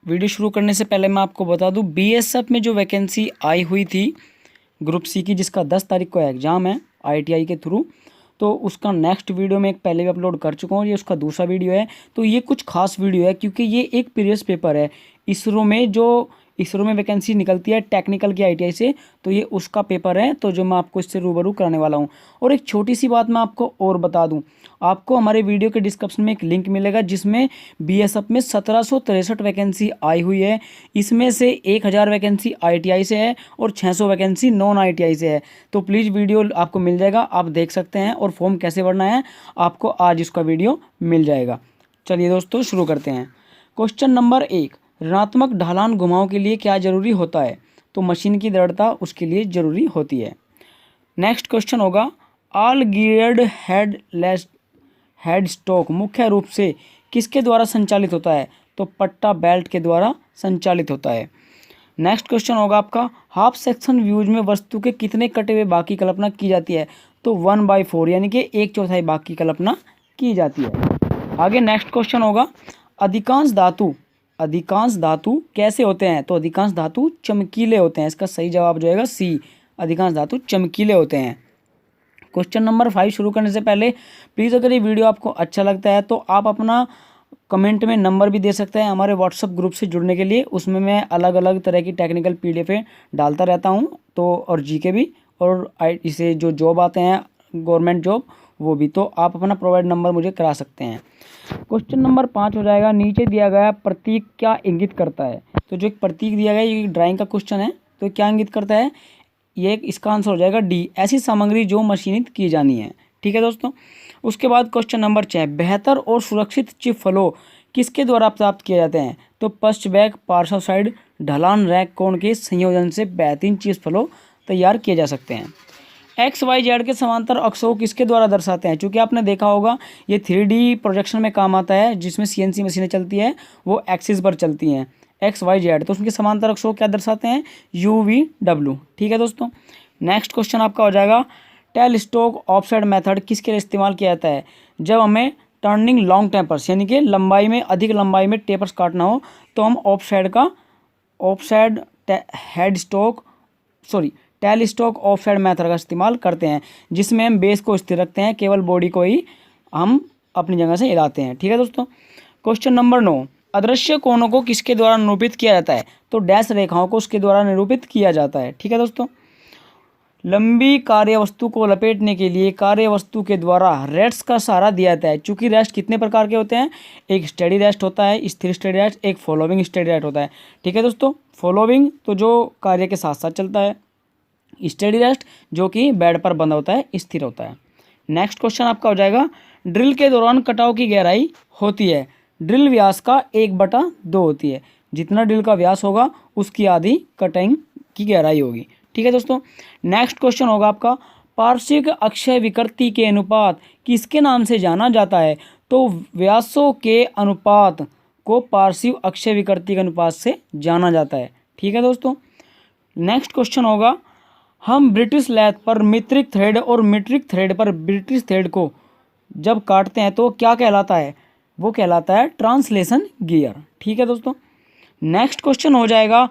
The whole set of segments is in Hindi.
वीडियो शुरू करने से पहले मैं आपको बता दूं, बीएसएफ में जो वैकेंसी आई हुई थी ग्रुप सी की, जिसका 10 तारीख को एग्ज़ाम है आईटीआई के थ्रू, तो उसका नेक्स्ट वीडियो में एक पहले भी अपलोड कर चुका हूँ। ये उसका दूसरा वीडियो है। तो ये कुछ खास वीडियो है क्योंकि ये एक प्रीवियस पेपर है इसरो में वैकेंसी निकलती है टेक्निकल की आईटीआई से, तो ये उसका पेपर है। तो जो मैं आपको इससे रूबरू कराने वाला हूँ। और एक छोटी सी बात मैं आपको और बता दूँ, आपको हमारे वीडियो के डिस्क्रिप्शन में एक लिंक मिलेगा जिसमें बीएसएफ में 1763 वैकेंसी आई हुई है। इसमें से 1000 वैकेंसी आईटीआई से है और 600 वैकेंसी नॉन आईटीआई से है। तो प्लीज़ वीडियो आपको मिल जाएगा, आप देख सकते हैं। और फॉर्म कैसे भरना है आपको आज इसका वीडियो मिल जाएगा। चलिए दोस्तों शुरू करते हैं। क्वेश्चन नंबर 1, ऋणात्मक ढलान घुमाव के लिए क्या जरूरी होता है? तो मशीन की दृढ़ता उसके लिए जरूरी होती है। नेक्स्ट क्वेश्चन होगा, ऑल गियर्ड हेड स्टॉक मुख्य रूप से किसके द्वारा संचालित होता है? तो पट्टा बेल्ट के द्वारा संचालित होता है। नेक्स्ट क्वेश्चन होगा आपका, हाफ सेक्शन व्यूज में वस्तु के कितने कटे हुए भाग की कल्पना की जाती है? तो 1/4 यानी कि 1/4 भाग की कल्पना की जाती है। आगे नेक्स्ट क्वेश्चन होगा, अधिकांश धातु कैसे होते हैं? तो अधिकांश धातु चमकीले होते हैं। इसका सही जवाब जो है सी, अधिकांश धातु चमकीले होते हैं। क्वेश्चन नंबर 5 शुरू करने से पहले प्लीज़ अगर ये वीडियो आपको अच्छा लगता है तो आप अपना कमेंट में नंबर भी दे सकते हैं हमारे व्हाट्सएप ग्रुप से जुड़ने के लिए। उसमें मैं अलग अलग तरह की टेक्निकल पीडीएफ डालता रहता हूँ, तो और जीके भी, और इसे जो जॉब आते हैं गवर्नमेंट जॉब वो भी, तो आप अपना प्रोवाइड नंबर मुझे करा सकते हैं। क्वेश्चन नंबर 5 हो जाएगा, नीचे दिया गया प्रतीक क्या इंगित करता है? तो जो एक प्रतीक दिया गया, ये ड्राइंग का क्वेश्चन है, तो क्या इंगित करता है? ये इसका आंसर हो जाएगा डी, ऐसी सामग्री जो मशीनित की जानी है। ठीक है दोस्तों। उसके बाद क्वेश्चन नंबर 6, बेहतर और सुरक्षित चिप फ्लो किसके द्वारा प्राप्त किए जाते हैं? तो पश्च बैक पार्श्व साइड ढलान रैक कोण के संयोजन से बेहतरीन चिप फ्लो तैयार किए जा सकते हैं। एक्स वाई जेड के समांतर अक्षों किसके द्वारा दर्शाते हैं? चूँकि आपने देखा होगा ये 3D प्रोजेक्शन में काम आता है, जिसमें सीएनसी मशीनें चलती है वो एक्सिस पर चलती हैं, एक्स वाई जेड, तो उसके समांतर अक्षों क्या दर्शाते हैं? You V W. ठीक है दोस्तों। नेक्स्ट क्वेश्चन आपका हो जाएगा, टेल स्टोक ऑफसेट मेथड किसके लिए इस्तेमाल किया जाता है? जब हमें टर्निंग लॉन्ग टेपर्स यानी कि अधिक लंबाई में टेपर्स काटना हो तो हम टेल स्टोक ऑफसेट मेथड का इस्तेमाल करते हैं, जिसमें हम बेस को स्थिर रखते हैं, केवल बॉडी को ही हम अपनी जगह से हिलाते हैं। ठीक है दोस्तों। क्वेश्चन नंबर 9, अदृश्य कोणों को किसके द्वारा निरूपित किया जाता है? तो डैश रेखाओं को उसके द्वारा निरूपित किया जाता है। ठीक है दोस्तों। लंबी कार्यवस्तु को लपेटने के लिए कार्यवस्तु के द्वारा रेस्ट का सहारा दिया जाता है। चूंकि रेस्ट कितने प्रकार के होते हैं? एक स्टेडी रेस्ट होता है, स्थिर स्टेडी रेस्ट, एक फॉलोइंग स्टेडी रेस्ट होता है। ठीक है दोस्तों। फॉलोइंग तो जो कार्य के साथ साथ चलता है, स्टेडी रेस्ट जो कि बेड पर बंधा होता है, स्थिर होता है। नेक्स्ट क्वेश्चन आपका हो जाएगा, ड्रिल के दौरान कटाव की गहराई होती है? ड्रिल व्यास का 1/2 होती है। जितना ड्रिल का व्यास होगा उसकी आधी कटिंग की गहराई होगी। ठीक है दोस्तों। नेक्स्ट क्वेश्चन होगा आपका, पार्श्विक अक्षय विकृति के अनुपात किसके नाम से जाना जाता है? तो व्यासों के अनुपात को पार्श्विक अक्षय विकृति के अनुपात से जाना जाता है। ठीक है दोस्तों। नेक्स्ट क्वेश्चन होगा, हम ब्रिटिश लैथ पर मीट्रिक थ्रेड और मीट्रिक थ्रेड पर ब्रिटिश थ्रेड को जब काटते हैं तो क्या कहलाता है? वो कहलाता है ट्रांसलेशन गियर। ठीक है दोस्तों। नेक्स्ट क्वेश्चन हो जाएगा,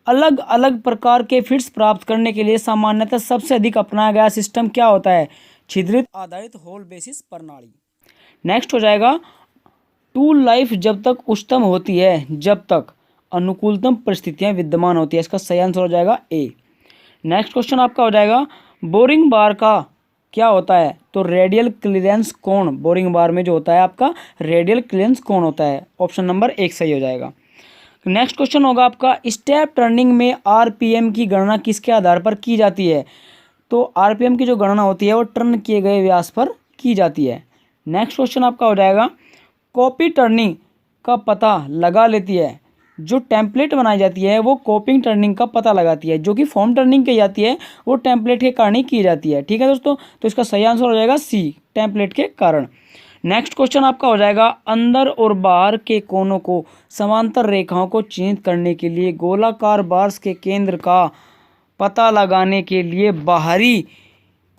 अलग अलग प्रकार के फिट्स प्राप्त करने के लिए सामान्यतः सबसे अधिक अपनाया गया सिस्टम क्या होता है? छिद्रित आधारित होल बेसिस प्रणाली। नेक्स्ट हो जाएगा, टूल लाइफ जब तक उच्चतम होती है जब तक अनुकूलतम परिस्थितियां विद्यमान होती है। इसका सही आंसर हो जाएगा ए। नेक्स्ट क्वेश्चन आपका हो जाएगा, बोरिंग बार का क्या होता है? तो रेडियल क्लियरेंस कोण, बोरिंग बार में जो होता है आपका रेडियल क्लियरेंस कोण होता है। ऑप्शन नंबर 1 सही हो जाएगा। नेक्स्ट क्वेश्चन होगा आपका, स्टेप टर्निंग में आरपीएम की गणना किसके आधार पर की जाती है? तो आरपीएम की जो गणना होती है वो टर्न किए गए व्यास पर की जाती है। नेक्स्ट क्वेश्चन आपका हो जाएगा, कॉपी टर्निंग का पता लगा लेती है। जो टेम्पलेट बनाई जाती है वो कॉपिंग टर्निंग का पता लगाती है, जो कि फॉर्म टर्निंग की जाती है वो टेम्पलेट के कारण ही की जाती है। ठीक है दोस्तों। तो इसका सही आंसर हो जाएगा सी, टेम्पलेट के कारण। नेक्स्ट क्वेश्चन आपका हो जाएगा, अंदर और बाहर के कोनों को समांतर रेखाओं को चिन्हित करने के लिए गोलाकार बार्स के केंद्र का पता लगाने के लिए बाहरी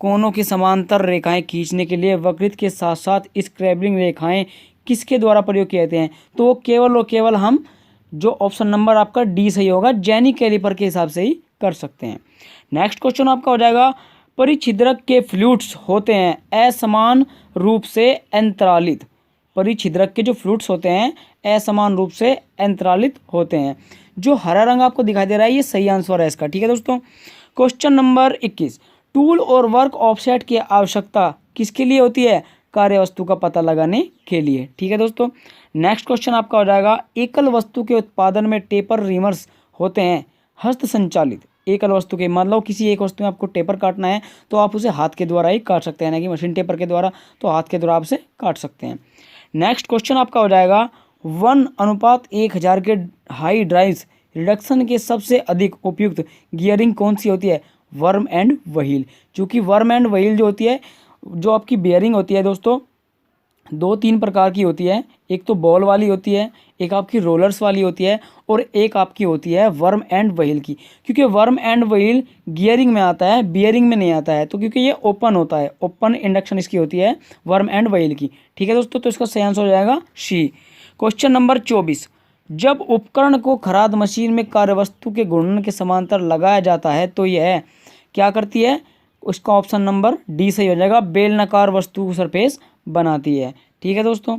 कोनों की समांतर रेखाएं खींचने के लिए वक्रित के साथ साथ स्क्रैबलिंग रेखाएं किसके द्वारा प्रयोग किए जाते हैं? तो केवल और केवल हम जो ऑप्शन नंबर आपका डी सही होगा, जेनी कैलिपर के हिसाब से ही कर सकते हैं। नेक्स्ट क्वेश्चन आपका हो जाएगा, परिछिद्रक के फ्लूइड्स होते हैं असमान रूप से अंतरालित। परिछिद्रक के जो फ्लूइड्स होते हैं असमान रूप से अंतरालित होते हैं। जो हरा रंग आपको दिखाई दे रहा है ये सही आंसर है इसका। ठीक है दोस्तों। क्वेश्चन नंबर 21, टूल और वर्क ऑफसेट की आवश्यकता किसके लिए होती है? कार्य वस्तु का पता लगाने के लिए। ठीक है दोस्तों। नेक्स्ट क्वेश्चन आपका हो जाएगा, एकल वस्तु के उत्पादन में टेपर रीमर्स होते हैं हस्त संचालित। एकल वस्तु के मतलब किसी एक वस्तु में आपको टेपर काटना है तो आप उसे हाथ के द्वारा ही काट सकते हैं, ना कि मशीन टेपर के द्वारा, तो हाथ के द्वारा आप उसे काट सकते हैं। नेक्स्ट क्वेश्चन आपका हो जाएगा, 1:1000 के हाई ड्राइव्स रिडक्शन के सबसे अधिक उपयुक्त गियरिंग कौन सी होती है? Worm and wheel. क्योंकि वर्म एंड व्हील जो होती है, जो आपकी बेयरिंग होती है दोस्तों, 2-3 प्रकार की होती है। एक तो बॉल वाली होती है, एक आपकी रोलर्स वाली होती है, और एक आपकी होती है वर्म एंड व्हील की। क्योंकि वर्म एंड व्हील गियरिंग में आता है, बियरिंग में नहीं आता है, तो क्योंकि ये ओपन होता है, ओपन इंडक्शन इसकी होती है वर्म एंड व्हील की। ठीक है दोस्तों, तो इसका सही आंसर हो जाएगा सी। क्वेश्चन नंबर 24, जब उपकरण को खराद मशीन में कार्यवस्तु के घूर्णन के समांतर लगाया जाता है तो यह क्या करती है? उसका ऑप्शन नंबर डी सही हो जाएगा, बेलनाकार वस्तु को सरफेस बनाती है। ठीक है दोस्तों।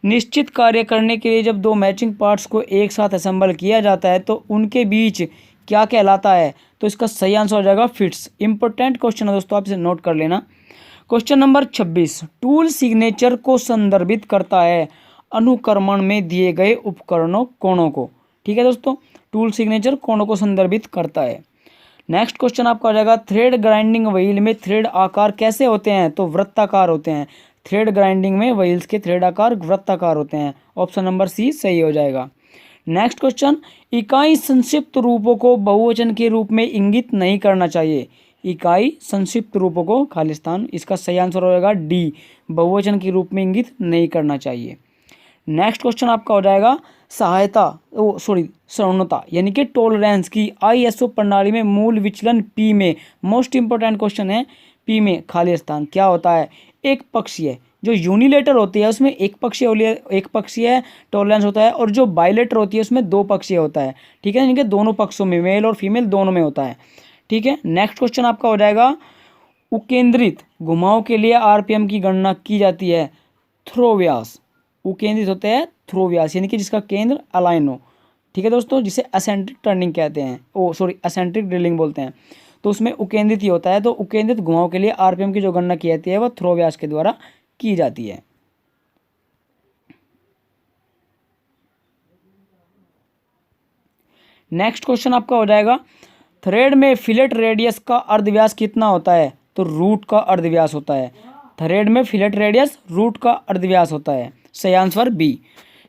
निश्चित कार्य करने के लिए जब दो मैचिंग पार्ट्स को एक साथ असेंबल किया जाता है तो उनके बीच क्या कहलाता है? तो इसका सही आंसर हो जाएगा फिट्स। इंपॉर्टेंट क्वेश्चन है दोस्तों, आप इसे नोट कर लेना। क्वेश्चन नंबर 26, टूल सिग्नेचर को संदर्भित करता है अनुक्रमण में दिए गए उपकरणों कोणों को। ठीक है दोस्तों, टूल सिग्नेचर कोणों को संदर्भित करता है। नेक्स्ट क्वेश्चन आपका हो जाएगा, थ्रेड ग्राइंडिंग व्हील में थ्रेड आकार कैसे होते हैं? तो वृत्ताकार होते हैं। थ्रेड ग्राइंडिंग में व्हील्स के थ्रेड आकार वृत्ताकार होते हैं। ऑप्शन नंबर सी सही हो जाएगा। नेक्स्ट क्वेश्चन, इकाई संक्षिप्त रूपों को बहुवचन के रूप में इंगित नहीं करना चाहिए। इकाई संक्षिप्त रूपों को खालिस्तान, इसका सही आंसर हो जाएगा डी, बहुवचन के रूप में इंगित नहीं करना चाहिए। नेक्स्ट क्वेश्चन आपका हो जाएगा, सरणुता यानी कि टॉलरेंस की आईएसओ प्रणाली में मूल विचलन पी में, मोस्ट इंपोर्टेंट क्वेश्चन है, पी में खालिस्तान क्या होता है? एक पक्षीय, जो यूनिलेटर होती है उसमें एक पक्षीय टॉलरेंस होता है, और जो बाइलेटर होती है उसमें 2 पक्षीय होता है। ठीक है, यानी कि दोनों पक्षों में, मेल और फीमेल दोनों में होता है। ठीक है। नेक्स्ट क्वेश्चन आपका हो जाएगा, उकेंद्रित घुमाव के लिए आरपीएम की गणना की जाती है थ्रो व्यास। उकेंद्रित होते हैं थ्रो व्यास, यानी कि जिसका केंद्र अलाइन हो। ठीक है दोस्तों, जिसे असेंट्रिक टर्निंग कहते हैं, असेंट्रिक ड्रिलिंग बोलते हैं, तो उसमें उकेंद्रित ही होता है। तो उकेंद्रित घुमाव के लिए आरपीएम की जो गणना की जाती है वह थ्रो व्यास के द्वारा की जाती है। नेक्स्ट क्वेश्चन आपका हो जाएगा, थ्रेड में फिलेट रेडियस का अर्धव्यास कितना होता है? तो रूट का अर्धव्यास होता है। थ्रेड में फिलेट रेडियस रूट का अर्धव्यास होता है। सही आंसर बी।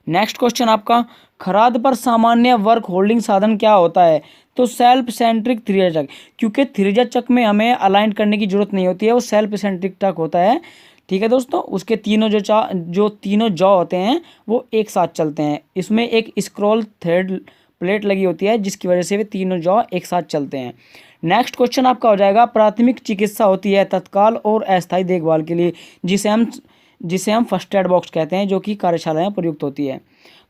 नेक्स्ट क्वेश्चन आपका, खराद पर सामान्य वर्क होल्डिंग साधन क्या होता है? तो सेल्फ सेंट्रिक थ्रिया चक। क्योंकि थ्रिया चक में हमें अलाइन करने की जरूरत नहीं होती है, वो सेल्फ सेंट्रिक चक होता है। ठीक है दोस्तों, उसके तीनों जो तीनों जॉ होते हैं वो एक साथ चलते हैं। इसमें एक स्क्रॉल थ्रेड प्लेट लगी होती है जिसकी वजह से वे तीनों जॉ एक साथ चलते हैं। नेक्स्ट क्वेश्चन आपका हो जाएगा, प्राथमिक चिकित्सा होती है तत्काल और अस्थायी देखभाल के लिए, जिसे हम फर्स्ट एड बॉक्स कहते हैं, जो कि कार्यशाला में प्रयुक्त होती है।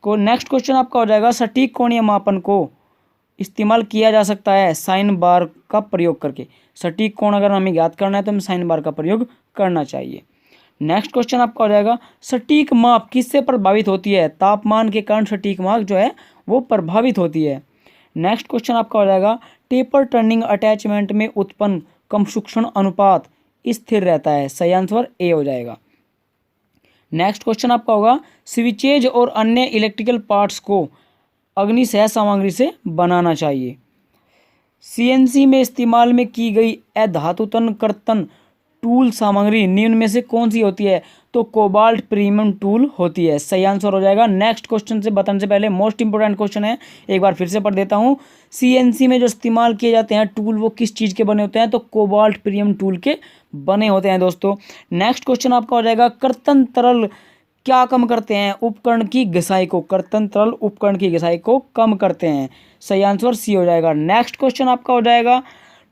नेक्स्ट क्वेश्चन आपका हो जाएगा, सटीक कोणीय मापन को इस्तेमाल किया जा सकता है साइन बार का प्रयोग करके। सटीक कोण अगर हमें ज्ञात करना है तो हमें साइन बार का प्रयोग करना चाहिए। नेक्स्ट क्वेश्चन आपका हो जाएगा, सटीक माप किससे प्रभावित होती है? तापमान के कारण सटीक माप जो है वो प्रभावित होती है। नेक्स्ट क्वेश्चन आपका हो जाएगा, टेपर टर्निंग अटैचमेंट में उत्पन्न कमसूक्षण अनुपात स्थिर रहता है। सही आंसर ए हो जाएगा। नेक्स्ट क्वेश्चन आपका होगा, स्विचेज और अन्य इलेक्ट्रिकल पार्ट्स को अग्निसह सामग्री से बनाना चाहिए। सीएनसी में इस्तेमाल में की गई अधातुतन कर्तन टूल सामग्री निम्न में से कौन सी होती है? तो कोबाल्ट प्रीमियम टूल होती है। सही आंसर हो जाएगा। नेक्स्ट क्वेश्चन से बताने से पहले मोस्ट इंपोर्टेंट क्वेश्चन है, एक बार फिर से पढ़ देता हूँ। सीएनसी में जो इस्तेमाल किए जाते हैं टूल वो किस चीज़ के बने होते हैं? तो कोबाल्ट प्रीमियम टूल के बने होते हैं दोस्तों। नेक्स्ट क्वेश्चन आपका हो जाएगा, कर्तन तरल क्या कम करते हैं? उपकरण की घिसाई को। कर्तन तरल उपकरण की घिसाई को कम करते हैं। सही आंसर सी हो जाएगा। नेक्स्ट क्वेश्चन आपका हो जाएगा,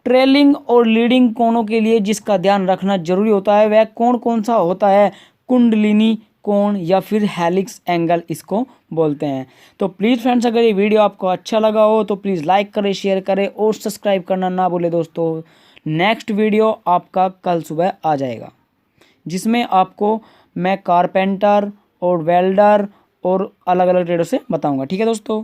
ट्रेलिंग और लीडिंग कोणों के लिए जिसका ध्यान रखना जरूरी होता है वह कौन सा होता है? कुंडलिनी कोण या फिर हेलिक्स एंगल इसको बोलते हैं। तो प्लीज़ फ्रेंड्स, अगर ये वीडियो आपको अच्छा लगा हो तो प्लीज़ लाइक करें, शेयर करें और सब्सक्राइब करना ना भूलें दोस्तों। नेक्स्ट वीडियो आपका कल सुबह आ जाएगा, जिसमें आपको मैं कारपेंटर और वेल्डर और अलग अलग ट्रेडों से बताऊंगा। ठीक है दोस्तों।